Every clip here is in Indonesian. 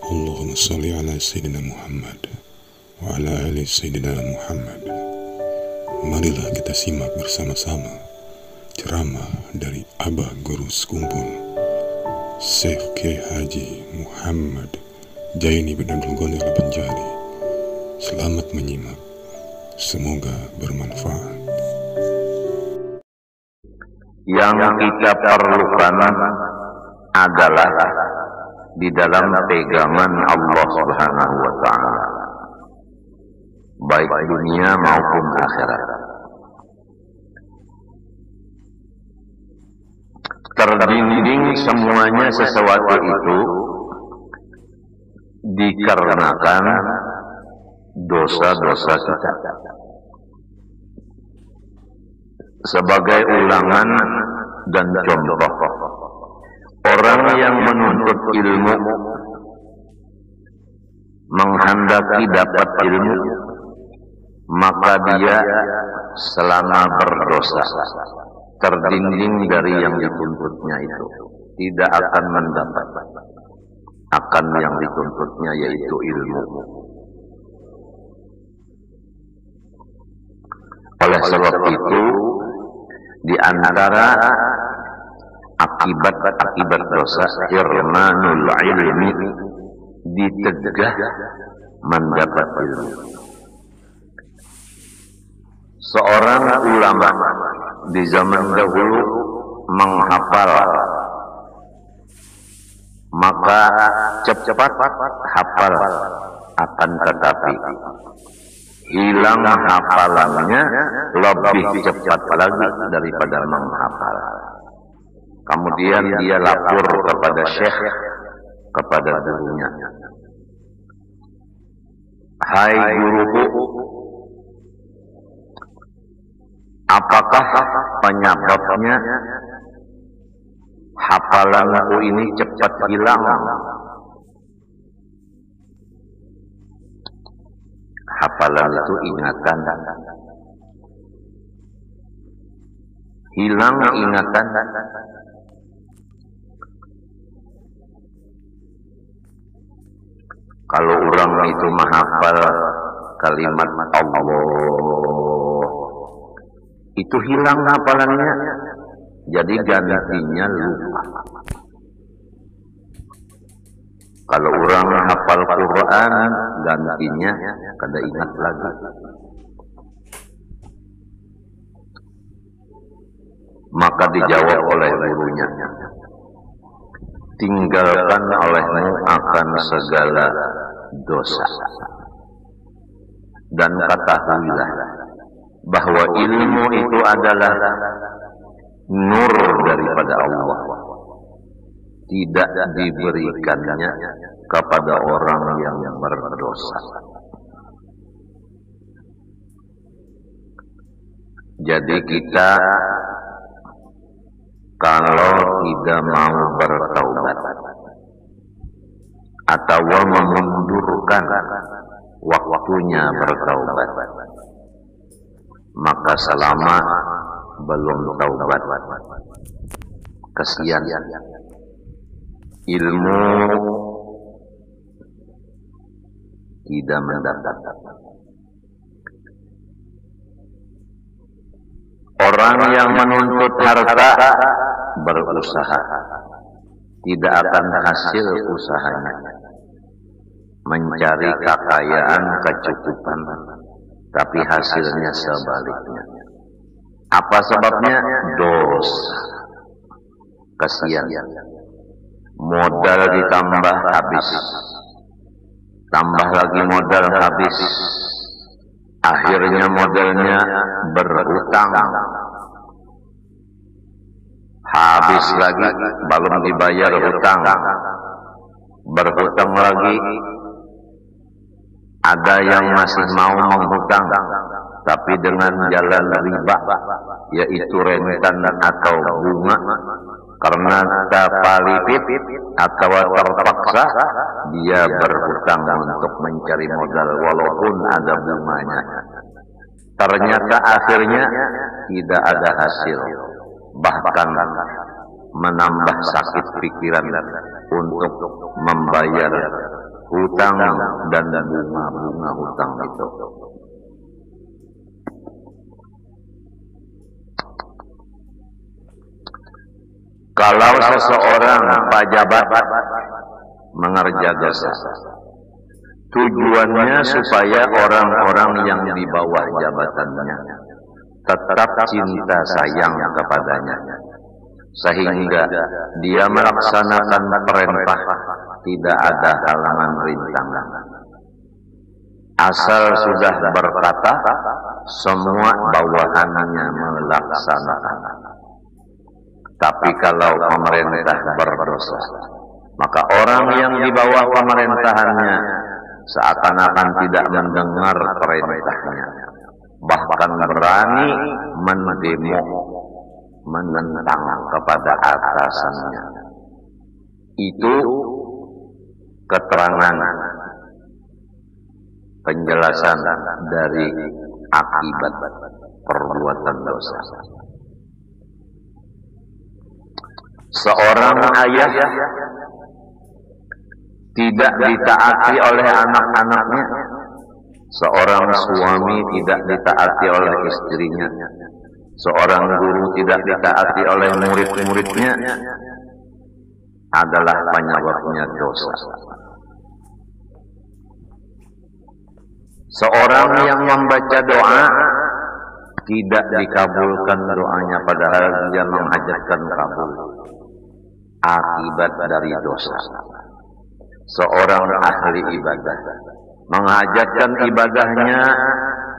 Allahumma salli ala Sayyidina Muhammad wa ala ali Sayyidina Muhammad. Marilah kita simak bersama-sama ceramah dari Abah Guru Sekumpul Syekh Kiai Haji Muhammad Jaini bin Abdul Ghani Al-Banjari. Selamat menyimak, semoga bermanfaat. Yang kita perlukan adalah di dalam pegangan Allah Subhanahu wa Ta'ala, baik dunia maupun akhirat. Terdinding semuanya sesuatu itu dikarenakan dosa-dosa kita. Sebagai ulangan dan contoh, orang yang menuntut ilmu, menghendaki dapat ilmu, maka dia selama berdosa, terdinding dari yang dituntutnya itu, tidak akan mendapat akan yang dituntutnya, yaitu ilmu. Oleh sebab itu, di antara akibat dosa hirmanul ilmi, ditegah mendapat ilmu. Seorang ulama di zaman dahulu menghafal, maka cepat hafal, akan tetapi hilang hafalannya lebih cepat lagi daripada menghafal. Kemudian dia lapor kepada syekh, kepada gurunya, "Hai guruku, apakah penyebabnya hafalanku ini cepat hilang?" Hafalan itu ingatan, hilang ingatan. Kalau orang itu menghafal kalimat Allah, itu hilang hafalannya, jadi gantinya lupa. Kalau orang hafal Quran, gantinya kada ingat lagi. Maka dijawab oleh gurunya, "Tinggalkan olehmu akan segala dosa, dan ketahuilah bahwa ilmu itu adalah nur daripada Allah, tidak diberikannya kepada orang yang berdosa." Jadi kita kalau tidak mau bertaubat atau memundurkan waktunya bertaubat, maka selama belum taubat, kesian, ilmu tidak mendapat. Orang yang menuntut harta berusaha, tidak akan hasil usahanya, mencari kekayaan, kecukupan, tapi hasilnya sebaliknya. Apa sebabnya? Dosa. Kasihan. Modal ditambah habis, tambah lagi modal habis, akhirnya modalnya berhutang, habis lagi belum dibayar hutang, berhutang lagi, ada yang masih mau menghutang tapi dengan jalan riba, yaitu rentan atau bunga, karena terpalipit atau terpaksa dia berhutang untuk mencari modal walaupun ada bunganya. Ternyata akhirnya tidak ada hasil, bahkan menambah sakit pikiran untuk membayar hutang dan bunga-bunga hutang itu. Kalau seseorang pejabat mengerja dosa, tujuannya supaya orang-orang yang di bawah jabatannya tetap cinta sayang kepadanya, sehingga dia melaksanakan perintah tidak ada halangan rintangan. Asal sudah berkata, semua bawahannya melaksanakan. Tapi kalau pemerintah berdosa, maka orang yang di bawah pemerintahannya seakan-akan tidak mendengar perintahnya, bahkan berani mendemo, menentang kepada atasannya. Itu keterangan penjelasan dari akibat perbuatan dosa. Seorang ayah tidak ditaati oleh anak-anaknya, seorang suami tidak ditaati oleh istrinya, seorang guru tidak ditaati oleh murid-muridnya, adalah penyebabnya dosa. Seorang yang membaca doa tidak dikabulkan doanya padahal dia menghajatkan kabul, akibat dari dosa. Seorang ahli ibadah menghajatkan ibadahnya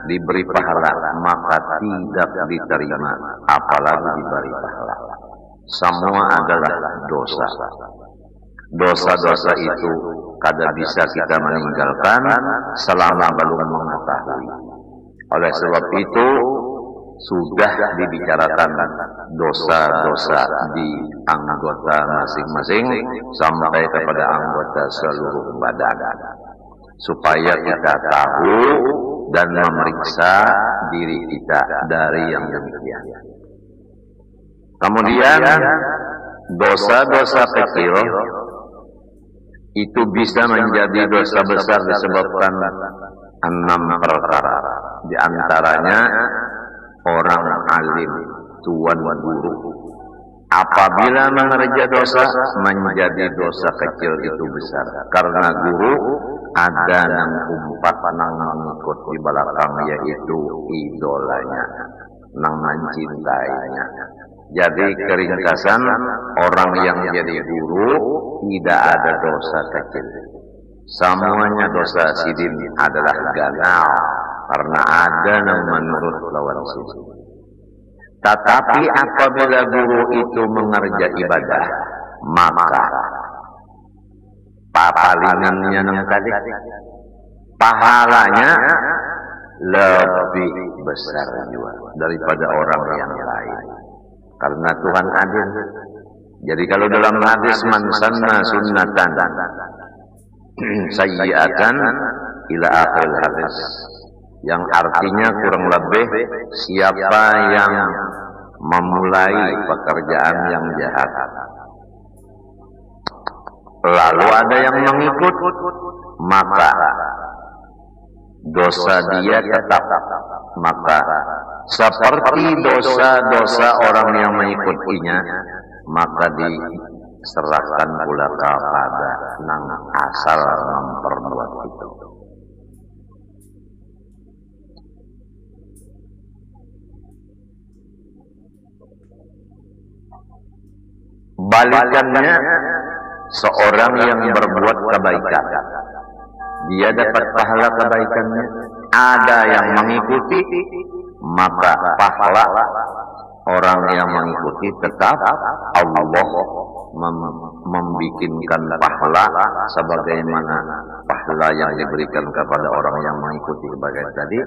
diberi pahala, maka tidak diterima apalagi diberi pahala. Semua adalah dosa. Dosa-dosa itu kada bisa kita meninggalkan selama belum mengetahui. Oleh sebab itu sudah dibicarakan dosa-dosa di anggota masing-masing sampai kepada anggota seluruh badan, supaya kita tahu dan memeriksa diri kita dari yang demikian. Kemudian dosa-dosa kecil itu bisa menjadi dosa besar disebabkan 6 perkara. Di antaranya orang alim, tuan guru, apabila mengerja dosa menjadi dosa kecil itu besar, karena guru ada nang umpat nang mengikut di belakang, yaitu idolanya, nang mencintainya. Jadi keringkasan, orang yang jadi guru tidak ada dosa kecil. Semuanya dosa sidin adalah ganal, karena ada yang menurut lawan sisi. Tetapi apabila guru itu mengerja ibadah, maka papalingannya nang tadi, pahalanya lebih besar juga daripada orang yang lain. Karena Tuhan adil. Jadi kalau dalam hadis man sanna sunnatan sayyi'atan ila akhir hadis, yang artinya kurang lebih siapa yang memulai pekerjaan yang jahat lalu ada yang mengikut, maka dosa dia tetap, maka seperti dosa-dosa orang yang mengikutinya, maka diserahkan pula kepada nang asal memperbuat itu. Balikannya, seorang yang berbuat kebaikan, dia dapat pahala kebaikannya. Ada yang mengikuti, maka pahala orang yang mengikuti tetap Allah membikinkan pahala sebagaimana pahala yang diberikan kepada orang yang mengikuti sebagai tadi,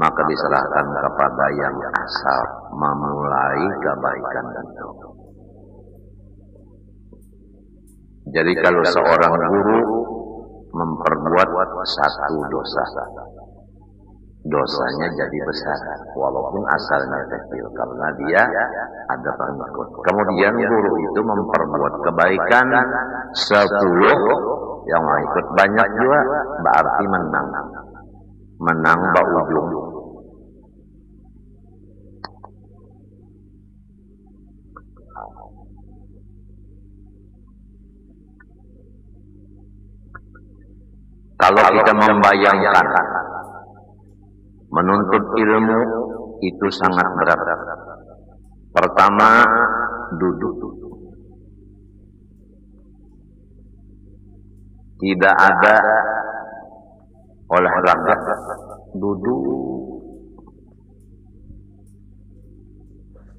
maka diserahkan kepada yang asal memulai kebaikan itu. Jadi kalau seorang guru memperbuat satu dosa, dosanya jadi besar walaupun asalnya kecil karena dia ada pengikut. Kemudian guru itu memperbuat kebaikan 10, yang mau ikut banyak juga, berarti menang. Menang ujung. Kalau kita membayangkan menuntut ilmu itu sangat berat. Pertama, duduk. Tidak ada olahraga, duduk.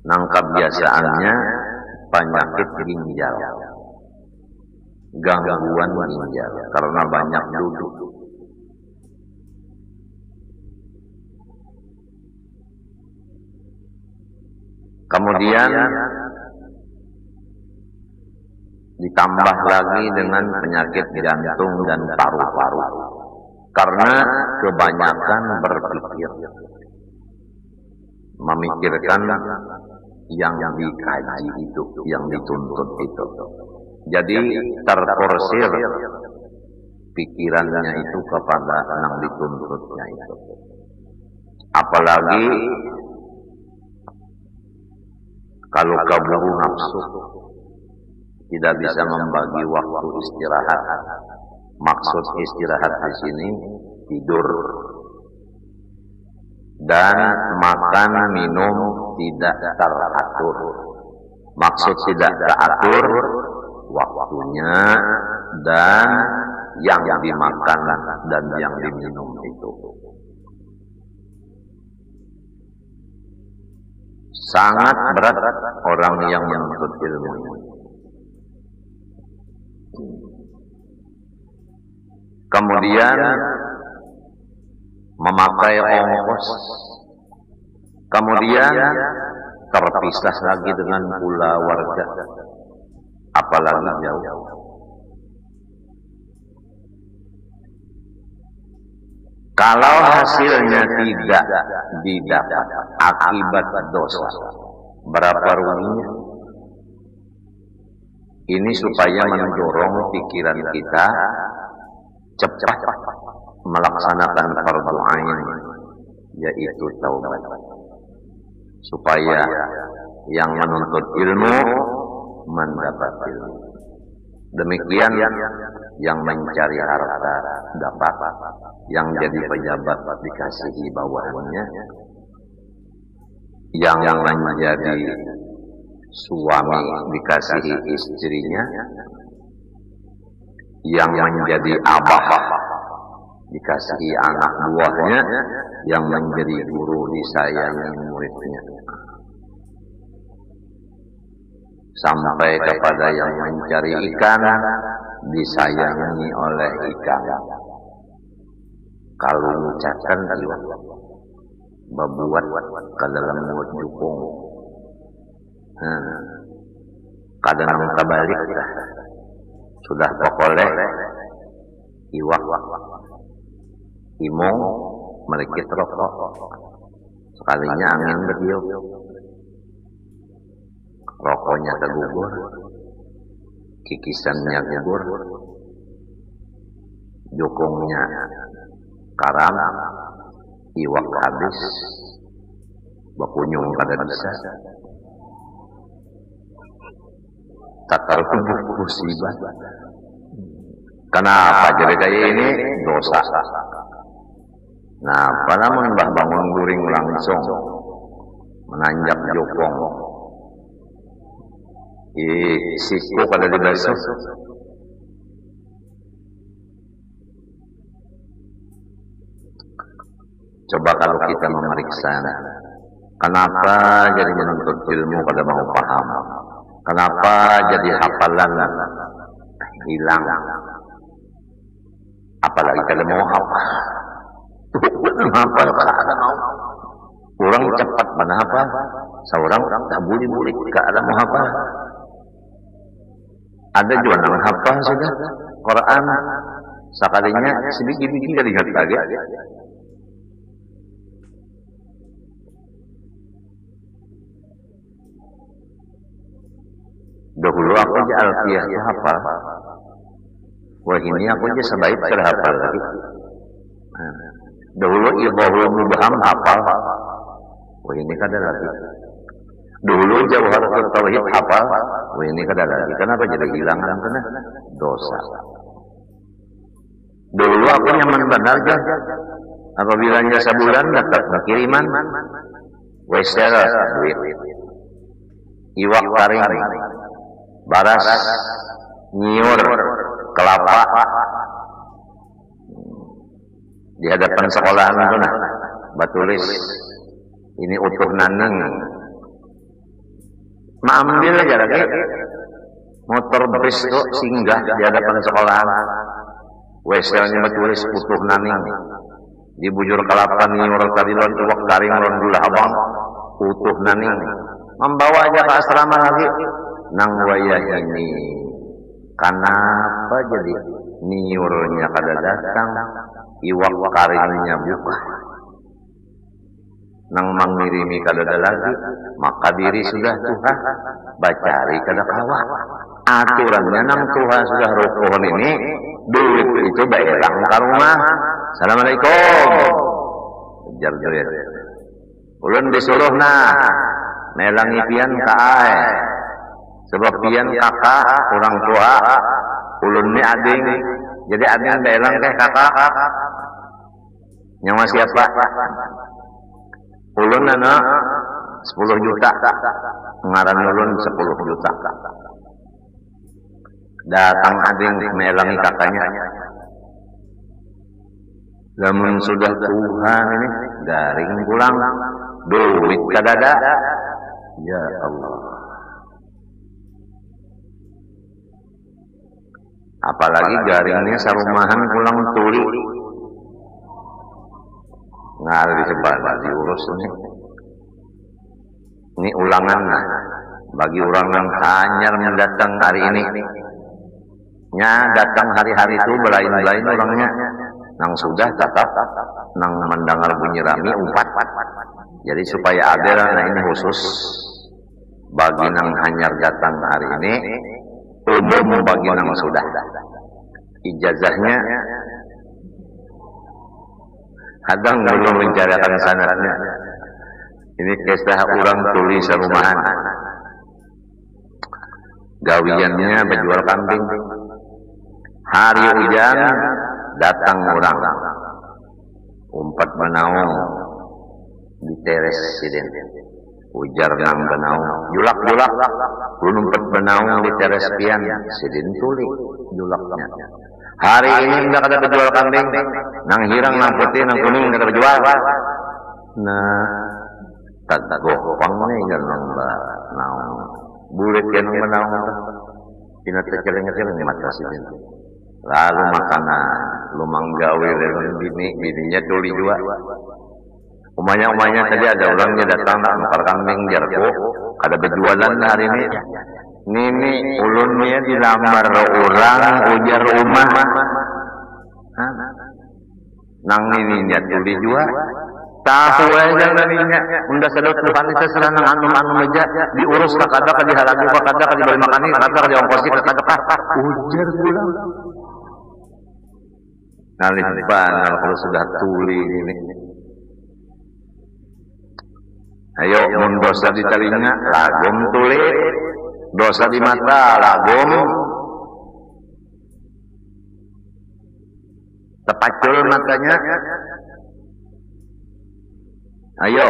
Nangkap biasaannya penyakit ginjal, gangguan ginjal karena banyak duduk. Kemudian ditambah lagi dengan penyakit jantung dan paru-paru karena kebanyakan berpikir, memikirkan yang dikaji itu, yang dituntut itu. Jadi terforsir pikirannya itu kepada yang dituntutnya itu. Apalagi kalau keburu nafsu, tidak bisa membagi waktu istirahat. Maksud istirahat di sini tidur dan makan minum tidak teratur. Maksud tidak teratur waktunya dan yang dimakan dan yang diminum itu. Sangat berat orang yang menuntut ilmu ini. Kemudian memakai ongkos, kemudian terpisah lagi dengan pula warga, apalagi jauh. Kalau hasilnya tidak didapat akibat dosa, berapa ruginya? Ini supaya mendorong pikiran kita cepat melaksanakan fardu ain, yaitu taubat, supaya yang menuntut ilmu mendapat ilmu. Demikian yang mencari harta dapat, yang jadi pejabat dikasihi bawahannya, yang menjadi suami dikasihi istrinya, yang menjadi abah dikasihi anak buahnya, yang menjadi guru disayangi muridnya, sampai kepada yang mencari ikan disayangi oleh ikan. Kalau mengucapkan iwak berbuat ke dalam mulut jukung, kadang kebalik lah. Sudah pokoknya iwak imong merikit rokok, sekalinya angin bertiup, rokoknya tergugur, kikisannya gugur, jukungnya karam, iwak habis, bakunyung kada bisa, tak terhubung musibah. Kenapa jadi kayak ini? Dosa. Nah, namun mbah bangun guring langsung menanjak jokong, siku kada dibasuh. Coba kalau kita memeriksa, kenapa jadi menuntut ilmu kada mau paham? Kenapa jadi hafalan hilang? Apalagi kada mau hafal. Hafal kada mau. Orang cepat mana hafal? Seorang tak boleh kada mau hafal. Ada juga yang hafal sudah Quran, sekalinya sedikit-sedikit dari kaget. Dahulu aku aja Alfiyah itu hafal. Wah ini aku aja sebaik terhafal lagi. Dahulu Ibahul Mubham hafal. Wah ini kada lagi. Dulu Jawharatul Tauhid hafal. Wah ini kada lagi. Kenapa jadi hilang karena dosa. Dulu aku nyaman benar kan. Apabila jasa bulan dapat kiriman. Wesel duit. Iwak taring. Baras. Nyiur. Kelapa. Di hadapan sekolahan itu nah. Batulis. Ini utuh naneng. Ambil aja lagi. Motor bus itu singgah di hadapan sekolahan. Weselnya batulis utuh naneng. Di bujur kelapa nyiur tadi lon iwak taring lon gula abang. Utuh naneng. Membawa aja ke asrama lagi. Nang wayah ini. Kenapa jadi niurnya kada datang, iwak karingnya buka. Nang mangirimi kada lagi, maka diri sudah Tuhan, bacari kada kawa. Aturannya nang Tuhan sudah rukun ini, duit itu baelang ke rumah. Assalamualaikum. Ujar duit. Ulun disuruh nah, melangi pian kae. Sebab pian kakak, orang tua, ulun ni ading. Jadi ading daelang teh kakak. Nyawa siapa? Ulun anak 10 juta. Ngaran ulun 10 juta. Datang ading melangi kakaknya. Namun sudah Tuhan ini garing pulang. Duit kadada. Ya Allah. Apalagi garingnya sarumahan pulang tuli. Ngal disebar diurus ini. Ini ulangan nah. Bagi orang yang hanyar mendatang hari ini. Nya datang hari-hari itu belain-belain orangnya. Nang sudah tetap nang mendengar bunyi rami umpat. Jadi supaya adil nah ini khusus bagi nang hanyar datang hari ini. Umum bagi nang sudah ijazahnya kadang belum mencarikan sanadnya. Ini kisah orang tulis rumahan gawiannya berjual kambing. Hari hujan datang orang umpat benaung di teres siden. Ujar nang benaung, julak-julak, lumpat benaung di teres pian, sidin tuli, julaknya. Hari ini tidak ada berjual kambing, nang hirang, nang putih, nang kuning tidak berjual. Nah, tak gopang nih nang benaung, bulit yang benaung, tina terceleng-celeng di mata sidin. Lalu makanan, lumang gawe, bininya tuli juga. Umanya tadi ada orangnya datang nakar kambing jarko, ada berjualan hari ini. Nini ulunnya dilamar orang ujar rumah. Nang nininya tuli juga. Tahu aja nininya. Unda sedot Tuhan itu seranang anu meja diurus kakada ka dihalagu kakada ka dibeli makani kakada ka diongkosi kakada ka ujar pulang. Nalipan kalau sudah tuli ini. Ayo, mun dosa di telinga, lagom tuli. Dosa di mata, lagom. Tepacul matanya. Ayo.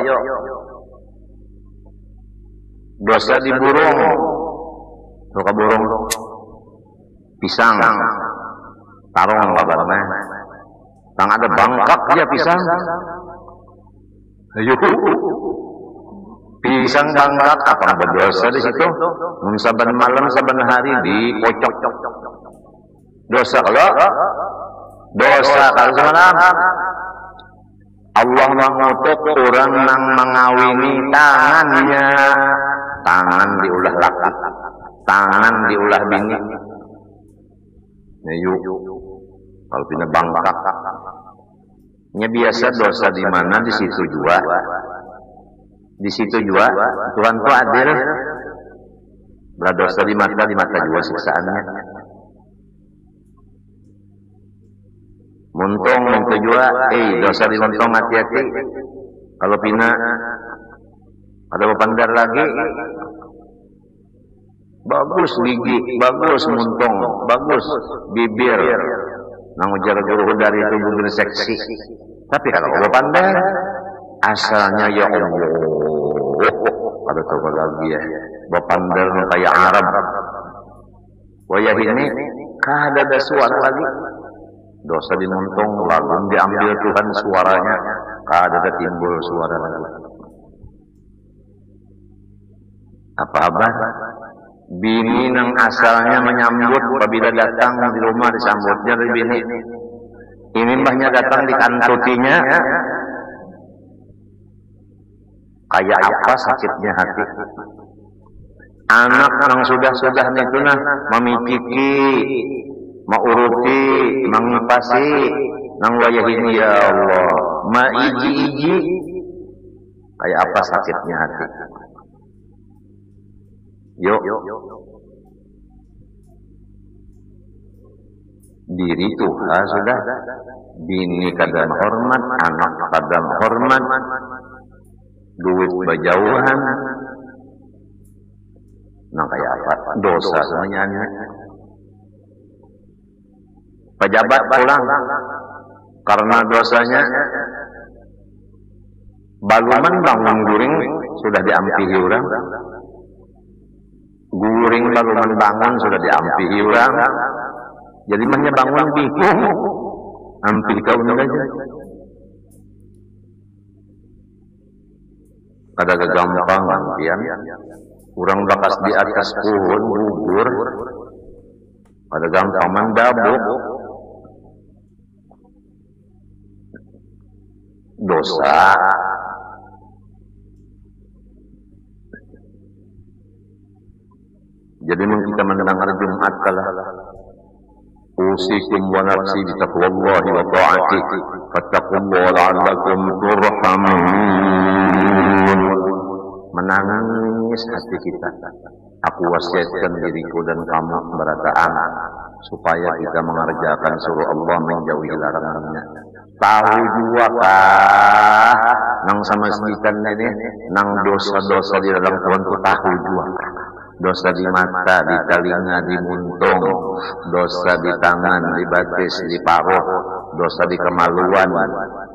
Dosa di burung. Suka burung. Pisang. Tarong kabarnya. Tang ada bangkak dia pisang. Ayo. Pisang bangkak apa berdosa di situ? Saban malam saban hari dikocok. Dosa kalau semalam Allah mengutuk orang nang mengawini tangannya. Tangan diulah laki, tangan diulah bini. Yuk, kalau tidak bangkak, nya biasa dosa di mana di situ juga. Di situ juga Tuhan itu adil. Berdosa di mata juga siksaannya. Muntong itu juga, dosa di muntong hati-hati. Kalau pina ada bapandar lagi, bagus gigi, bagus muntong, bagus bibir. Nang ujar guru dari itu bibir seksi. Tapi kalau bapandar, asalnya ya Allah. Ada coba lagi ya, bapandar kayak Arab. Wayah ini, ada suara lagi. Dosa dimuntung, lalu diambil Tuhan suaranya, ada timbul suara lagi. Apa-apa? Bini yang asalnya menyambut apabila datang di rumah disambutnya dari bini. Ini mbahnya datang dikantutinya. Kayak apa sakitnya hati. Anak yang sudah-sudah itu nah memiciki, mauruti, mengipasi, nang wayah ini ya Allah, maiji-iji, kayak apa sakitnya hati. Yuk, diri Tuhan sudah, bini kadang hormat, anak kadang hormat, duit berjauhan, nah kayak apa dosa semuanya. Pejabat pulang karena dosanya, baluman bangun guring sudah diampihi orang, guring baluman bangun sudah diampihi orang, jadi mahnya bangun bingung, ampih kau aja. Ada kegampang ampian, orang bakas di atas pohon gugur, ada gampang mendabuk. Dosa. Jadi kita mendengar Jumat kalah. Usikum wa nafsi bi taqwallahi wa ta'atihi fattaqullaha la'allakum turhamun. Menangis hati kita. Aku wasiatkan diriku dan kamu berataan supaya kita mengerjakan suruh Allah, menjauhi larangannya. Tahu juga kah nang sama sekitar ini nang dosa-dosa di dalam Tuhan itu tahu juga. Dosa di mata, di telinga, di muntung, dosa di tangan, di batis, di paruh, dosa di kemaluan,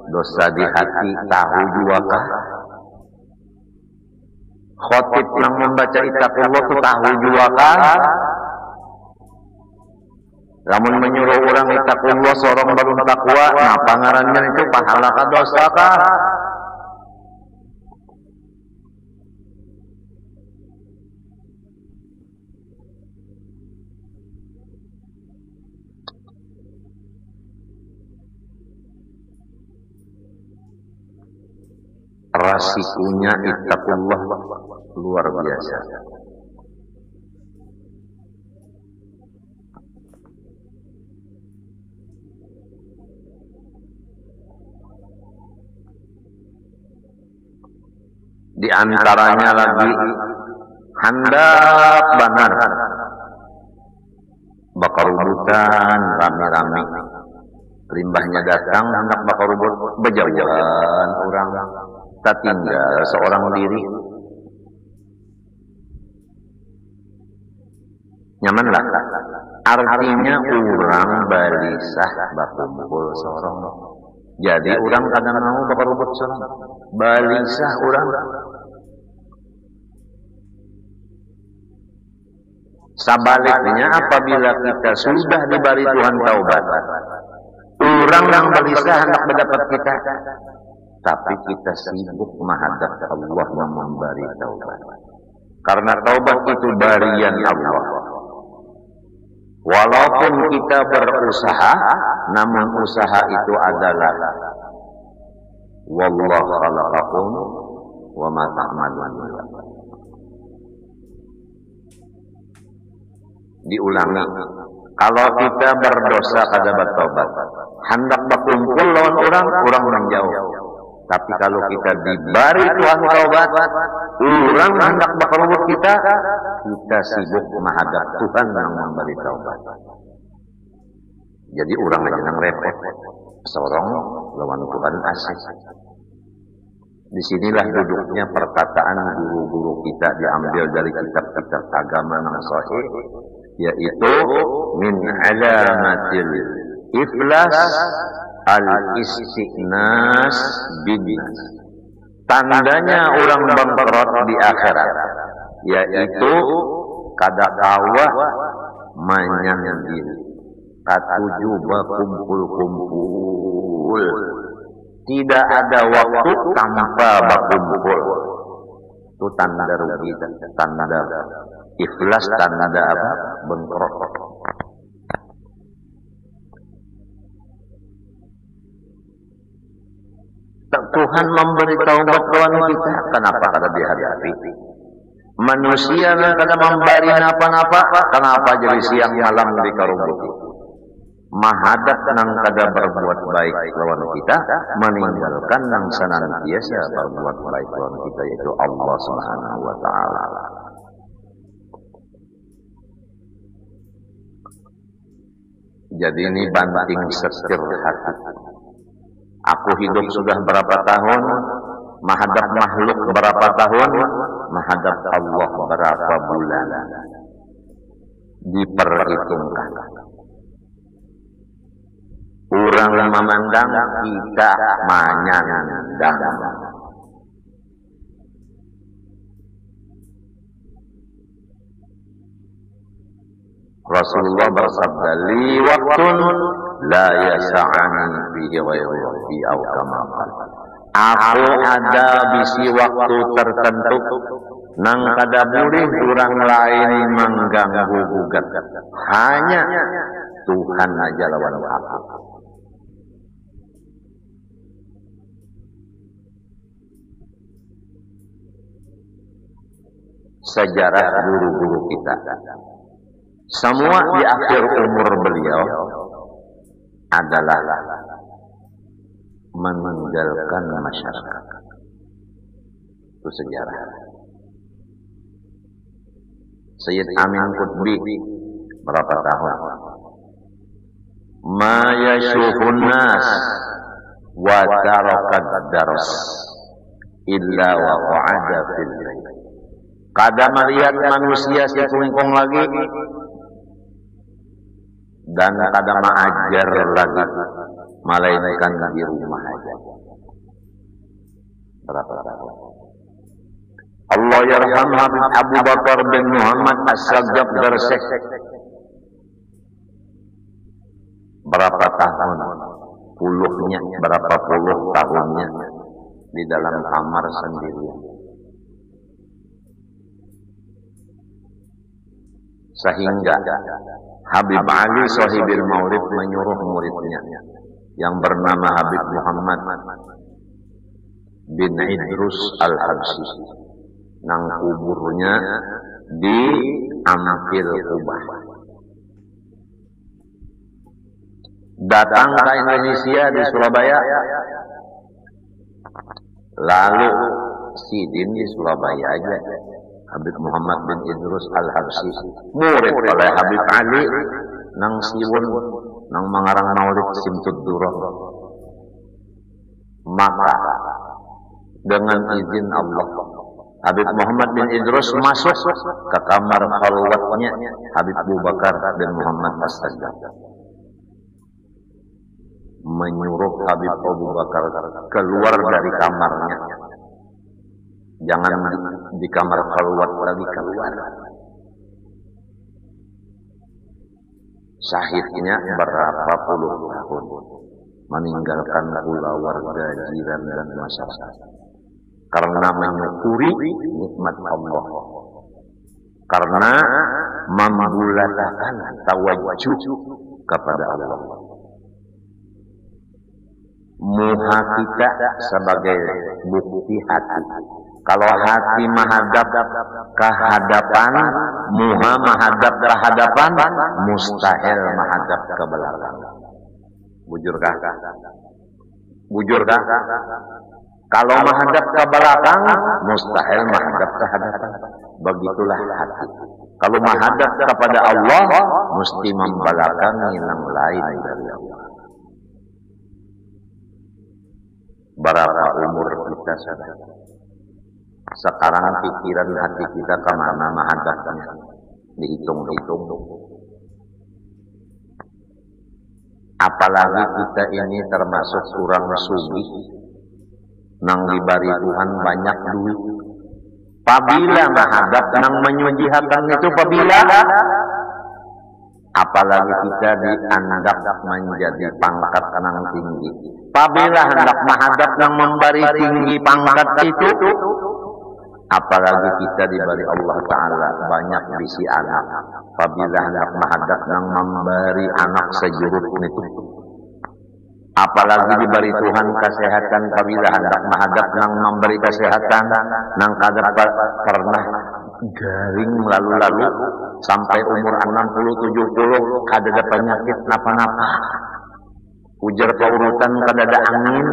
dosa di hati, tahu juga kah? Khotib yang membaca ittaqullah itu tahu juga kah? Namun menyuruh orang ittaqullah seorang baru takwa, nah pangarannya itu pahala ka dosa kah? Rasikunya ittaqullah luar biasa. Di antaranya lagi handap banar, bakar rebutan rame-rame, limbahnya datang hendak bakar rebut berjauhan orang, tak tinggal seorang diri. Nyaman lah. Artinya orang balisah bakumpul seorang. Jadi orang kadang mau bakar rebut seorang, balisah orang. Sebaliknya apabila kita sudah diberi Tuhan taubat, orang yang balisah hendak mendapat kita, tapi kita sibuk menghadap Allah yang memberi taubat. Karena taubat itu barian Allah. Walaupun kita berusaha, namun usaha itu adalah wallahu khalaqakum wa ma ta'malun. Diulangi, kalau kita berdosa kada bertobat, hendak berkumpul lawan orang, orang menjauh. Tapi kalau kita diberi Tuhan taubat, orang hendak berkumpul kita sibuk menghadap Tuhan yang memberi taubat. Jadi orang aja yang repot. sorong lawan Tuhan asik. Disinilah duduknya perkataan guru-guru kita diambil dari kitab-kitab agama yang sahih, yaitu min alamatil iflas al-istighnas binnas. Tandanya orang bangkrut di akhirat, yaitu kada kawa manyandiri, katuju bakumpul-kumpul. Tidak ada waktu tanpa bakumpul. Itu tanda rugi, tanda iflas, tanda apa? Bangkrut. Tuhan memberi taubat kepada kita, kenapa kada dihadapi? Manusia yang kada memberi apa-apa, kenapa jadi siang malam dikarumuti? Mahadap nang kada berbuat baik lawan kita, meninggalkan nang senantiasa berbuat baik lawan kita, yaitu Allah Subhanahu wa taala. Jadi ini banting setir hati. Aku hidup sudah berapa tahun, menghadap makhluk berapa tahun, menghadap Allah berapa bulan. Diperhitungkan. Orang memandang, kita menyandang. Rasulullah bersabda, li waktun la yasa'ani fihi ghairu fi aw kama qala. Aku ada bisi waktu tertentu nang kada boleh orang lain mengganggu gugat. Hanya Tuhan aja lawan aku. Sejarah guru-guru kita, semua di akhir umur beliau adalah meninggalkan masyarakat. Itu sejarah. Sayyid Amin Qutbi berapa tahun? Ma yashufun nas wa tarakad daras illa wa qa'ada fil bayt. Kada melihat manusia si kungkung lagi dan kada mengajar lagi, melainkan di rumah aja. Berapa tahun? Allah yarham Habib Abu Bakar bin Muhammad As-Sajjab Darsek. Berapa tahun? Puluhnya, berapa puluh tahunnya di dalam kamar sendirian. Sehingga Habib Ali Sahibil Maulid menyuruh muridnya yang bernama Habib Muhammad bin Idrus Al-Habsyi, nang kuburnya di Ampil Kubah. Datang ke Indonesia di Surabaya, lalu sidin di Surabaya aja. Habib Muhammad bin Idrus Al-Habsyi murid oleh Habib Ali nang siwun nang mengarang maulid Simtud Durrah. Maka dengan izin Allah, Habib Muhammad bin Idrus masuk ke kamar khalwatnya Habib Abu Bakar bin Muhammad As-Sajjad, menyuruh Habib Abu Bakar keluar dari kamarnya. Jangan di kamar khalwat lagi, keluar. Syahidnya berapa puluh tahun, meninggalkan pula warga jiran dan masyarakat karena menyukuri nikmat Allah, karena membulatkan tawajuh kepada Allah. Muha kita sebagai bukti hati. Kalau hati menghadap ke hadapan, muha menghadap ke hadapan, mustahil menghadap ke belakang. Bujurkah? Bujurkah? Kalau menghadap ke belakang, mustahil menghadap ke hadapan. Begitulah hati. Kalau menghadap kepada Allah, mesti membelakangi yang lain dari Allah. berapa umur kita sekarang, pikiran hati kita kemana menghadapnya, dihitung-hitung. Apalagi kita ini termasuk orang sugih, nang dibari Tuhan banyak duit. Pabila menghadap nang menyujihakan itu pabila, apalagi kita dianggap menjadi pangkat nang tinggi. Pabila hendak menghadap nang memberi tinggi pangkat itu, apalagi kita diberi Allah Ta'ala banyak bisi anak. Pabila hendak menghadap nang memberi anak sejurut itu, apalagi diberi Tuhan kesehatan. Pabila hendak menghadap nang memberi kesehatan, nang kadar pernah garing lalu-lalu sampai umur 60-70 kadada penyakit napa-napa, ujar paurutan kadada angin,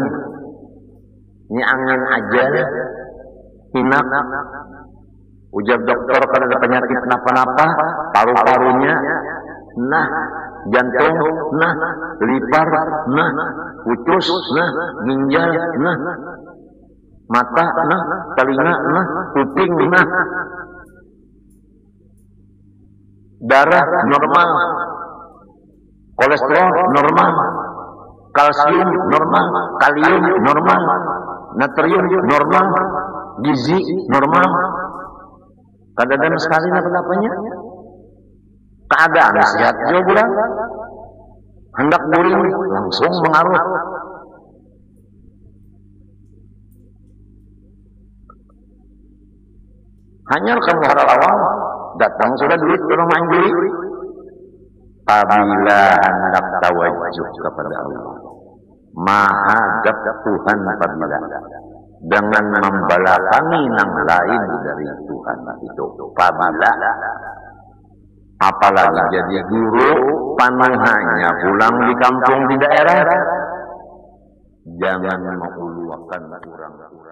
ini angin aja hinak, ujar dokter kadada penyakit napa-napa, paru-parunya nah, jantung nah, lipar nah, usus nah, ginjal nah, mata nah, telinga nah, kuping nah, darah normal, kolesterol normal, kalsium normal, kalium normal, natrium normal, gizi normal. Kadang-kadang sekali apa-apanya keadaan sehat juga bulan, hendak guring langsung mengaruh. Hanya kamu harap awal datang sudah duit orang main juri. Apabila hendak tawajuh kepada Allah, menghadap Tuhan apabila dengan membelakangi nang lain dari Tuhan itu, apabila apalagi jadi guru panuhannya pulang di kampung di daerah, jangan menguluakan kurang-kurang.